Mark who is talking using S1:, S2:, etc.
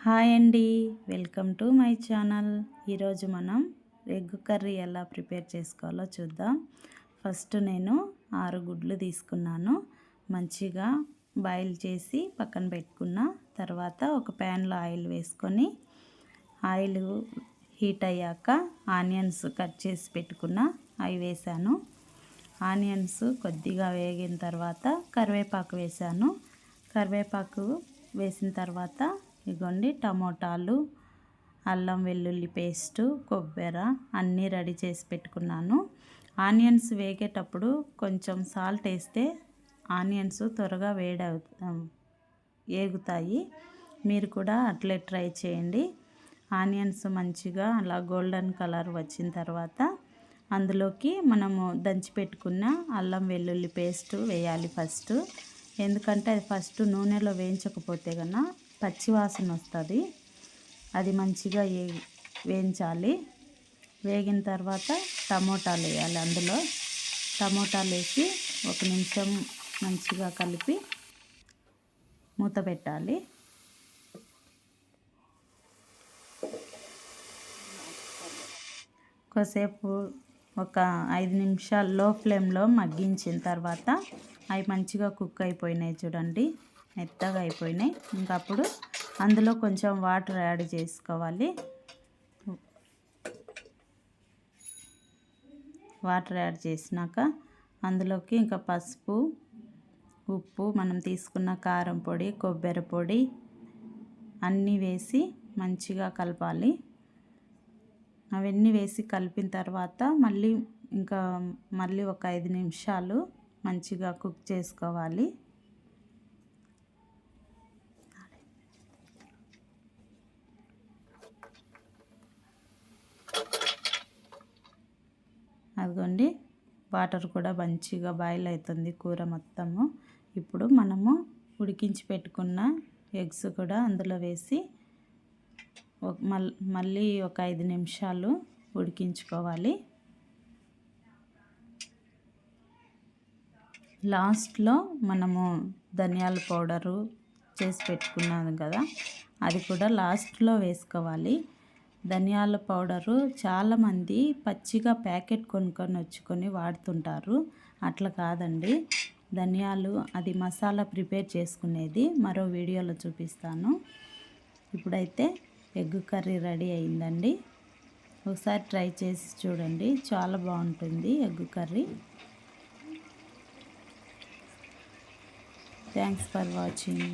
S1: Hi అండి, welcome to my channel. ఈరోజు మనం ఎగ్ కర్రీ ఎలా ప్రిపేర్ చేసుకోవాలో చూద్దాం. ఫస్ట్ నేను 6 గుడ్లు తీసుకున్నాను. మంచిగా బాయిల్ చేసి పక్కన పెట్టుకున్న తర్వాత ఒక ప్యాన్లో ఆయిల్ వేసుకొని ఆయిల్ హీట్ అయ్యాక ఆనియన్స్ కట్ చేసి పెట్టుకున్న అవి వేసాను. ఆనియన్స్ కొద్దిగా వేగిన తర్వాత కరివేపాకు వేసాను. కరివేపాకు వేసిన తర్వాత ఇగోండి టమోటాలు, అల్లం వెల్లుల్లి పేస్టు, కొబ్బరి అన్నీ రెడీ చేసి పెట్టుకున్నాను. ఆనియన్స్ వేగేటప్పుడు కొంచెం సాల్ట్ వేస్తే ఆనియన్స్ త్వరగా ఏగుతాయి. మీరు కూడా అట్లే ట్రై చేయండి. ఆనియన్స్ మంచిగా అలా గోల్డెన్ కలర్ వచ్చిన తర్వాత అందులోకి మనము దంచి పెట్టుకున్న అల్లం వెల్లుల్లి పేస్టు వేయాలి ఫస్ట్. ఎందుకంటే అది ఫస్ట్ నూనెలో వేయించకపోతే కన్నా పచ్చివాసన వస్తుంది. అది మంచిగా వేయించాలి. వేగిన తర్వాత టమోటాలు వేయాలి. అందులో టమోటాలు వేసి 1 నిమిషం మంచిగా కలిపి మూత పెట్టాలి. కొద్దిసేపు ఒక 5 నిమిషాలు లో ఫ్లేమ్లో మగ్గించిన తర్వాత అవి మంచిగా కుక్ అయిపోయినాయి చూడండి, మెత్తగా అయిపోయినాయి. ఇంకా అప్పుడు అందులో కొంచెం వాటర్ యాడ్ చేసుకోవాలి. వాటర్ యాడ్ చేసినాక అందులోకి ఇంకా పసుపు, ఉప్పు, మనం తీసుకున్న కారం పొడి, కొబ్బరి పొడి అన్నీ వేసి మంచిగా కలపాలి. అవన్నీ వేసి కలిపిన తర్వాత మళ్ళీ ఒక 5 నిమిషాలు మంచిగా కుక్ చేసుకోవాలి. అదిగోండి, వాటర్ కూడా మంచిగా బాయిల్ అవుతుంది కూర మొత్తము. ఇప్పుడు మనము ఉడికించి పెట్టుకున్న ఎగ్స్ కూడా అందులో వేసి మళ్ళీ ఒక 5 నిమిషాలు ఉడికించుకోవాలి. లాస్ట్లో మనము ధనియాల పౌడరు చేసి పెట్టుకున్నాను కదా, అది కూడా లాస్ట్లో వేసుకోవాలి. ధనియాల పౌడరు చాలామంది పచ్చిగా ప్యాకెట్ కొనుక్కొని వాడుతుంటారు. అట్లా కాదండి, ధనియాలు అది మసాలా ప్రిపేర్ చేసుకునేది మరో వీడియోలో చూపిస్తాను. ఇప్పుడైతే ఎగ్ కర్రీ రెడీ అయిందండి. ఒకసారి ట్రై చేసి చూడండి, చాలా బాగుంటుంది egg curry. Thanks for watching.